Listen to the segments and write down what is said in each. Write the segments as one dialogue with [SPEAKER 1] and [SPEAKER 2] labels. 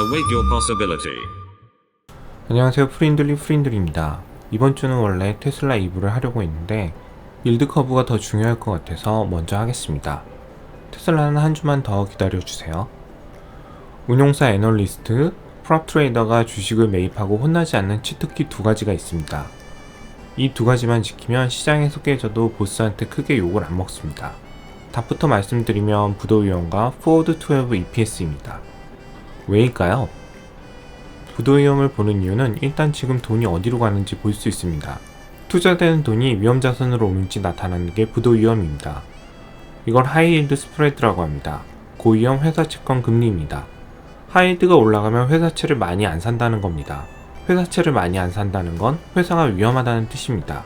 [SPEAKER 1] Await your possibility.
[SPEAKER 2] 안녕하세요. 프린들입니다. 이번 주는 원래 테슬라 2부를 하려고 했는데 일드 커브가 더 중요할 것 같아서 먼저 하겠습니다. 테슬라는 한 주만 더 기다려주세요. 운용사 애널리스트, 프롭 트레이더가 주식을 매입하고 혼나지 않는 치트키 두 가지가 있습니다. 이 두 가지만 지키면 시장에서 깨져도 보스한테 크게 욕을 안 먹습니다. 답부터 말씀드리면 부도위험과 포워드 12 EPS입니다. 왜일까요? 부도위험을 보는 이유는 일단 지금 돈이 어디로 가는지 볼 수 있습니다. 투자되는 돈이 위험자산으로 오는지 나타나는 게 부도위험입니다. 이걸 하이힐드 스프레드라고 합니다. 고위험 회사 채권 금리입니다. 하이힐드가 올라가면 회사채를 많이 안 산다는 겁니다. 회사채를 많이 안 산다는 건 회사가 위험하다는 뜻입니다.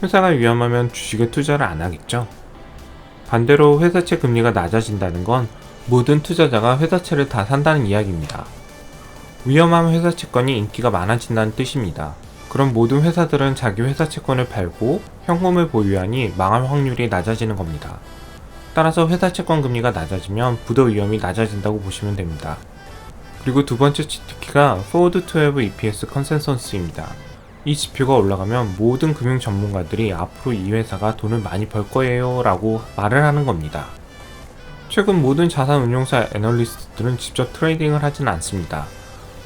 [SPEAKER 2] 회사가 위험하면 주식에 투자를 안 하겠죠? 반대로 회사채 금리가 낮아진다는 건 모든 투자자가 회사채를 다 산다는 이야기입니다. 위험한 회사 채권이 인기가 많아진다는 뜻입니다. 그럼 모든 회사들은 자기 회사 채권을 팔고 현금을 보유하니 망할 확률이 낮아지는 겁니다. 따라서 회사 채권 금리가 낮아지면 부도 위험이 낮아진다고 보시면 됩니다. 그리고 두 번째 치트키가 포워드 12 EPS 컨센서스입니다. 이 지표가 올라가면 모든 금융 전문가들이 앞으로 이 회사가 돈을 많이 벌 거예요 라고 말을 하는 겁니다. 최근 모든 자산 운용사 애널리스트들은 직접 트레이딩을 하진 않습니다.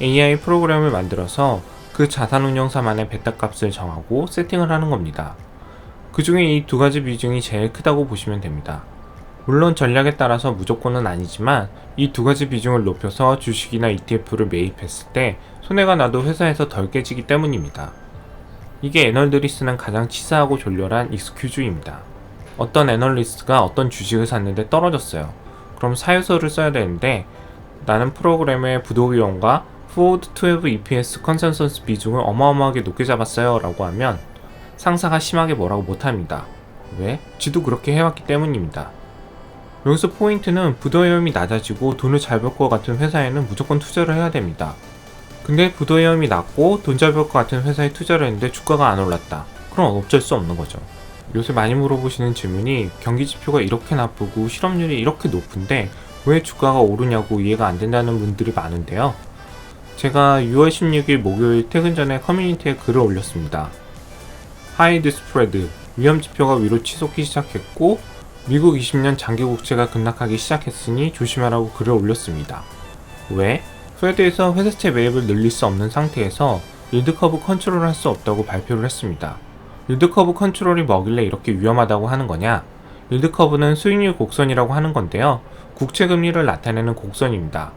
[SPEAKER 2] AI 프로그램을 만들어서 그 자산 운용사만의 베타 값을 정하고 세팅을 하는 겁니다. 그 중에 이 두 가지 비중이 제일 크다고 보시면 됩니다. 물론 전략에 따라서 무조건은 아니지만 이 두 가지 비중을 높여서 주식이나 ETF를 매입했을 때 손해가 나도 회사에서 덜 깨지기 때문입니다. 이게 애널들이 쓰는 가장 치사하고 졸렬한 익스큐즈입니다. 어떤 애널리스트가 어떤 주식을 샀는데 떨어졌어요. 그럼 사유서를 써야 되는데 나는 프로그램의 부도위험과 포워드 12 EPS 컨센서스 비중을 어마어마하게 높게 잡았어요 라고 하면 상사가 심하게 뭐라고 못합니다. 왜? 지도 그렇게 해왔기 때문입니다. 여기서 포인트는 부도위험이 낮아지고 돈을 잘 벌 것 같은 회사에는 무조건 투자를 해야 됩니다. 근데 부도위험이 낮고 돈 잘 벌 것 같은 회사에 투자를 했는데 주가가 안 올랐다. 그럼 어쩔 수 없는 거죠. 요새 많이 물어보시는 질문이 경기지표가 이렇게 나쁘고 실업률이 이렇게 높은데 왜 주가가 오르냐고 이해가 안 된다는 분들이 많은데요. 제가 6월 16일 목요일 퇴근 전에 커뮤니티에 글을 올렸습니다. 하이힐드 스프레드, 위험지표가 위로 치솟기 시작했고 미국 20년 장기 국채가 급락하기 시작했으니 조심하라고 글을 올렸습니다. 왜? 페드에서 회사채 매입을 늘릴 수 없는 상태에서 일드 커브 컨트롤을 할 수 없다고 발표를 했습니다. 일드 커브 컨트롤이 뭐길래 이렇게 위험하다고 하는 거냐? 일드 커브는 수익률 곡선이라고 하는 건데요. 국채 금리를 나타내는 곡선입니다.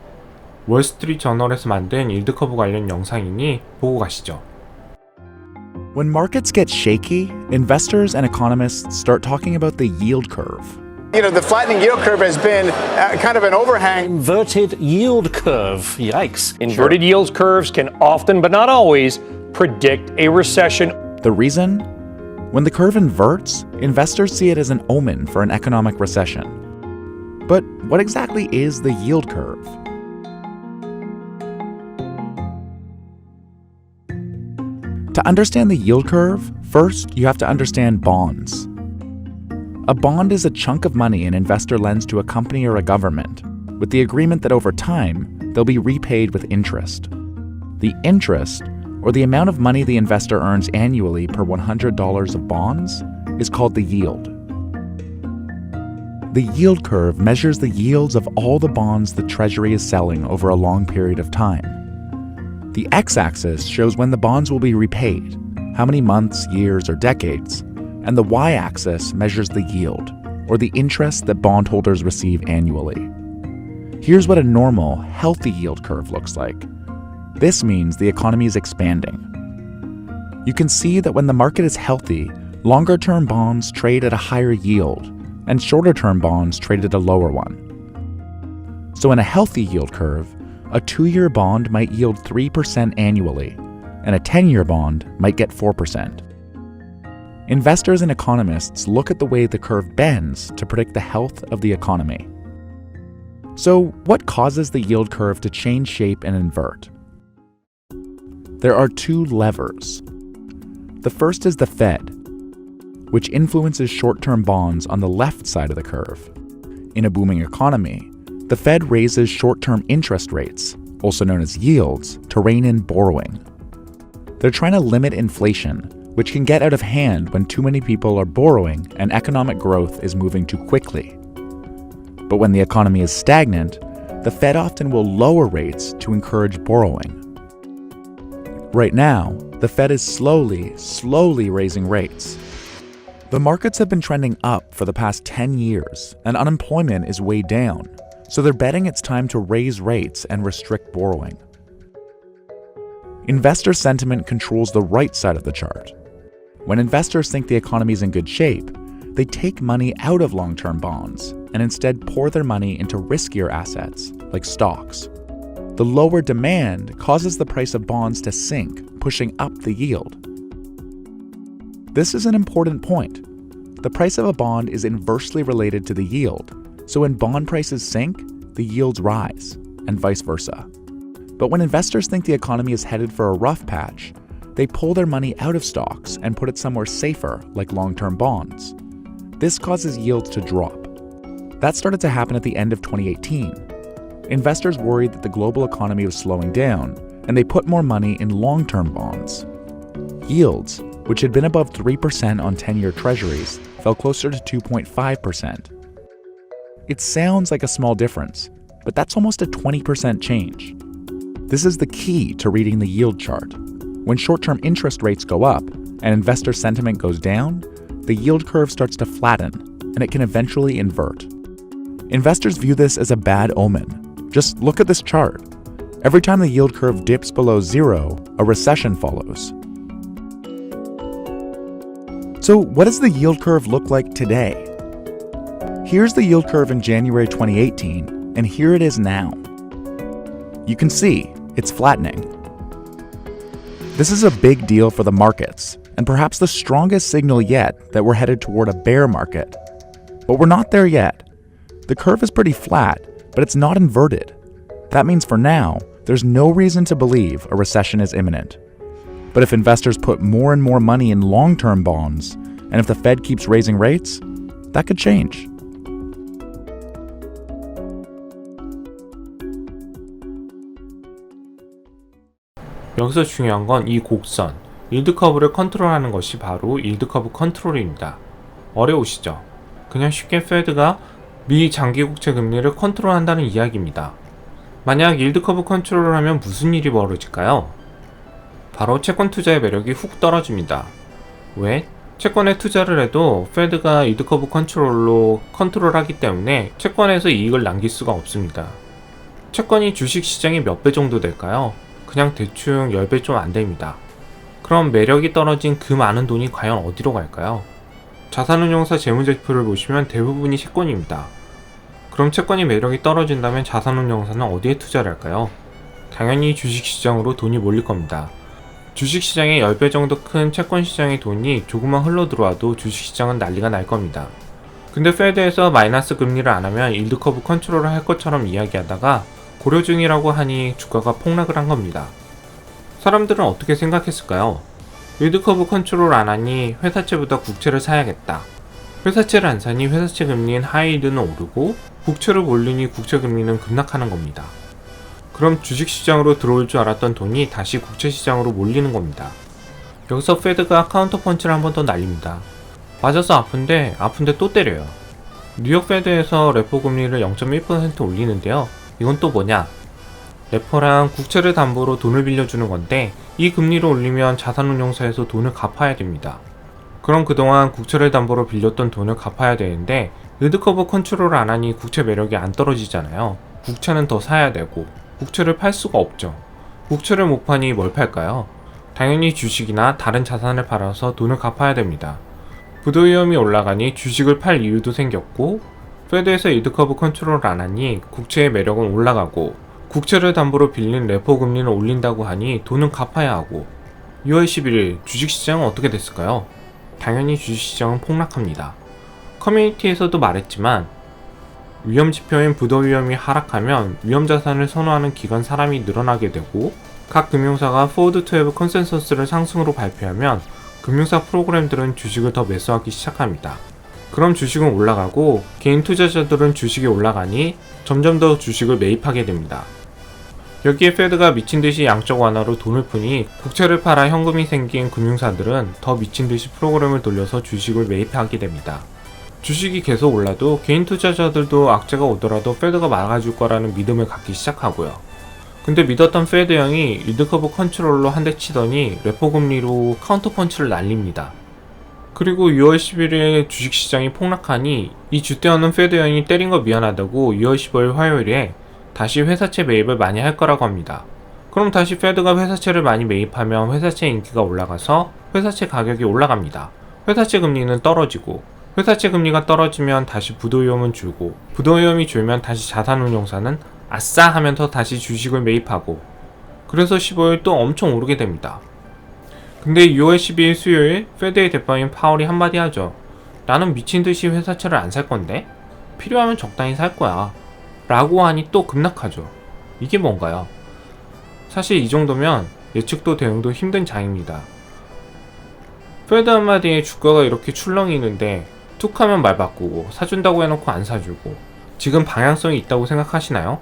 [SPEAKER 2] 월스트리트 저널에서 만든 일드 커브 관련 영상이니 보고 가시죠.
[SPEAKER 3] When markets get shaky, investors and economists start talking about the yield curve.
[SPEAKER 4] You know, the flattening yield curve has been kind of an overhang.
[SPEAKER 5] Inverted yield curve. Yikes.
[SPEAKER 6] Inverted yield curves can often, but not always, predict a recession.
[SPEAKER 3] The reason? When the curve inverts, investors see it as an omen for an economic recession. But what exactly is the yield curve? To understand the yield curve, first you have to understand bonds. A bond is a chunk of money an investor lends to a company or a government, with the agreement that over time, they'll be repaid with interest. The interest, or the amount of money the investor earns annually per $100 of bonds, is called the yield. The yield curve measures the yields of all the bonds the Treasury is selling over a long period of time. The x-axis shows when the bonds will be repaid, how many months, years, or decades, and the y-axis measures the yield, or the interest that bondholders receive annually. Here's what a normal, healthy yield curve looks like. This means the economy is expanding. You can see that when the market is healthy, longer-term bonds trade at a higher yield, and shorter-term bonds trade at a lower one. So in a healthy yield curve, a 2-year bond might yield 3% annually, and a 10-year bond might get 4%. Investors and economists look at the way the curve bends to predict the health of the economy. So, what causes the yield curve to change shape and invert? There are two levers. The first is the Fed, which influences short-term bonds on the left side of the curve. In a booming economy, the Fed raises short-term interest rates, also known as yields, to rein in borrowing. They're trying to limit inflation, which can get out of hand when too many people are borrowing and economic growth is moving too quickly. But when the economy is stagnant, the Fed often will lower rates to encourage borrowing. Right now, the Fed is slowly raising rates. The markets have been trending up for the past 10 years, and unemployment is way down, so they're betting it's time to raise rates and restrict borrowing. Investor sentiment controls the right side of the chart. When investors think the economy is in good shape, they take money out of long-term bonds and instead pour their money into riskier assets, like stocks. The lower demand causes the price of bonds to sink, pushing up the yield. This is an important point. The price of a bond is inversely related to the yield, so when bond prices sink, the yields rise, and vice versa. But when investors think the economy is headed for a rough patch, they pull their money out of stocks and put it somewhere safer, like long-term bonds. This causes yields to drop. That started to happen at the end of 2018. Investors worried that the global economy was slowing down, and they put more money in long-term bonds. Yields, which had been above 3% on 10-year treasuries, fell closer to 2.5%. It sounds like a small difference, but that's almost a 20% change. This is the key to reading the yield chart. When short-term interest rates go up and investor sentiment goes down, the yield curve starts to flatten, and it can eventually invert. Investors view this as a bad omen. Just look at this chart. Every time the yield curve dips below zero, a recession follows. So what does the yield curve look like today? Here's the yield curve in January 2018, and here it is now. You can see it's flattening. This is a big deal for the markets, and perhaps the strongest signal yet that we're headed toward a bear market. But we're not there yet. The curve is pretty flat, but it's not inverted. That means for now, there's no reason to believe a recession is imminent. But if investors put more and more money in long-term bonds, and if the Fed keeps raising rates, that could change.
[SPEAKER 2] 여기서 중요한 건 이 곡선, 일드 커브를 컨트롤하는 것이 바로 일드 커브 컨트롤입니다. 어려우시죠? 그냥 쉽게 페드가 미 장기 국채 금리를 컨트롤한다는 이야기입니다. 만약 일드 커브 컨트롤을 하면 무슨 일이 벌어질까요? 바로 채권 투자의 매력이 훅 떨어집니다. 왜? 채권에 투자를 해도 페드가 일드 커브 컨트롤로 컨트롤하기 때문에 채권에서 이익을 남길 수가 없습니다. 채권이 주식 시장의 몇 배 정도 될까요? 그냥 대충 10배 좀 안 됩니다. 그럼 매력이 떨어진 그 많은 돈이 과연 어디로 갈까요? 자산운용사 재무제표를 보시면 대부분이 채권입니다. 그럼 채권이 매력이 떨어진다면 자산운용사는 어디에 투자를 할까요? 당연히 주식시장으로 돈이 몰릴 겁니다. 주식시장의 10배 정도 큰 채권시장의 돈이 조금만 흘러 들어와도 주식시장은 난리가 날 겁니다. 근데 페드에서 마이너스 금리를 안 하면 일드 커브 컨트롤을 할 것처럼 이야기하다가 고려 중이라고 하니 주가가 폭락을 한 겁니다. 사람들은 어떻게 생각했을까요? 일드 커브 컨트롤 안 하니 회사채보다 국채를 사야겠다. 회사채를 안 사니 회사채 금리인 하이힐드는 오르고 국채를 올리니 국채 금리는 급락하는 겁니다. 그럼 주식시장으로 들어올 줄 알았던 돈이 다시 국채시장으로 몰리는 겁니다. 여기서 페드가 카운터 펀치를 한 번 더 날립니다. 맞아서 아픈데 또 때려요. 뉴욕 페드에서 레포 금리를 0.1% 올리는데요. 이건 또 뭐냐? 레포랑 국채를 담보로 돈을 빌려주는 건데 이 금리를 올리면 자산운용사에서 돈을 갚아야 됩니다. 그럼 그동안 국채를 담보로 빌렸던 돈을 갚아야 되는데 일드 커브 컨트롤을 안 하니 국채 매력이 안 떨어지잖아요. 국채는 더 사야 되고 국채를 팔 수가 없죠. 국채를 못 파니 뭘 팔까요? 당연히 주식이나 다른 자산을 팔아서 돈을 갚아야 됩니다. 부도 위험이 올라가니 주식을 팔 이유도 생겼고 페드에서 일드 커브 컨트롤을 안 하니 국채의 매력은 올라가고 국채를 담보로 빌린 레포 금리를 올린다고 하니 돈은 갚아야 하고 2월 11일 주식시장은 어떻게 됐을까요? 당연히 주식시장은 폭락합니다. 커뮤니티에서도 말했지만 위험지표인 부도 위험이 하락하면 위험자산을 선호하는 기관 사람이 늘어나게 되고 각 금융사가 포워드 12 컨센서스를 상승으로 발표하면 금융사 프로그램들은 주식을 더 매수하기 시작합니다. 그럼 주식은 올라가고 개인 투자자들은 주식이 올라가니 점점 더 주식을 매입하게 됩니다. 여기에 페드가 미친듯이 양적 완화로 돈을 푸니 국채를 팔아 현금이 생긴 금융사들은 더 미친듯이 프로그램을 돌려서 주식을 매입하게 됩니다. 주식이 계속 올라도 개인 투자자들도 악재가 오더라도 페드가 막아줄 거라는 믿음을 갖기 시작하고요. 근데 믿었던 페드 형이 일드커브 컨트롤로 한 대 치더니 레포 금리로 카운터 펀치를 날립니다. 그리고 6월 11일에 주식시장이 폭락하니 이 주대 없는 페드 형이 때린 거 미안하다고 6월 15일 화요일에 다시 회사채 매입을 많이 할 거라고 합니다. 그럼 다시 페드가 회사채를 많이 매입하면 회사채 인기가 올라가서 회사채 가격이 올라갑니다. 회사채 금리는 떨어지고 회사채 금리가 떨어지면 다시 부도위험은 줄고 부도위험이 줄면 다시 자산운용사는 아싸 하면서 다시 주식을 매입하고 그래서 15일 또 엄청 오르게 됩니다. 근데 6월 12일 수요일 페드의 대표인 파월이 한마디 하죠. 나는 미친듯이 회사채를 안 살 건데? 필요하면 적당히 살 거야. 라고 하니 또 급락하죠. 이게 뭔가요? 사실 이 정도면 예측도 대응도 힘든 장입니다. 페드 한마디에 주가가 이렇게 출렁이는데 툭하면 말 바꾸고 사준다고 해놓고 안 사주고 지금 방향성이 있다고 생각하시나요?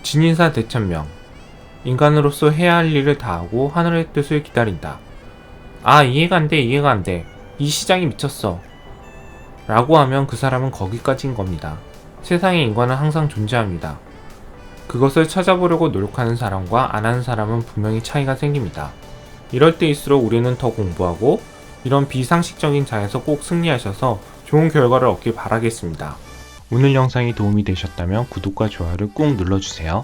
[SPEAKER 2] 진인사 대천명 인간으로서 해야 할 일을 다하고 하늘의 뜻을 기다린다. 아 이해가 안 돼. 이 시장이 미쳤어. 라고 하면 그 사람은 거기까지인 겁니다. 세상에 인간은 항상 존재합니다. 그것을 찾아보려고 노력하는 사람과 안 하는 사람은 분명히 차이가 생깁니다. 이럴 때일수록 우리는 더 공부하고 이런 비상식적인 장에서 꼭 승리하셔서 좋은 결과를 얻길 바라겠습니다. 오늘 영상이 도움이 되셨다면 구독과 좋아요를 꾹 눌러주세요.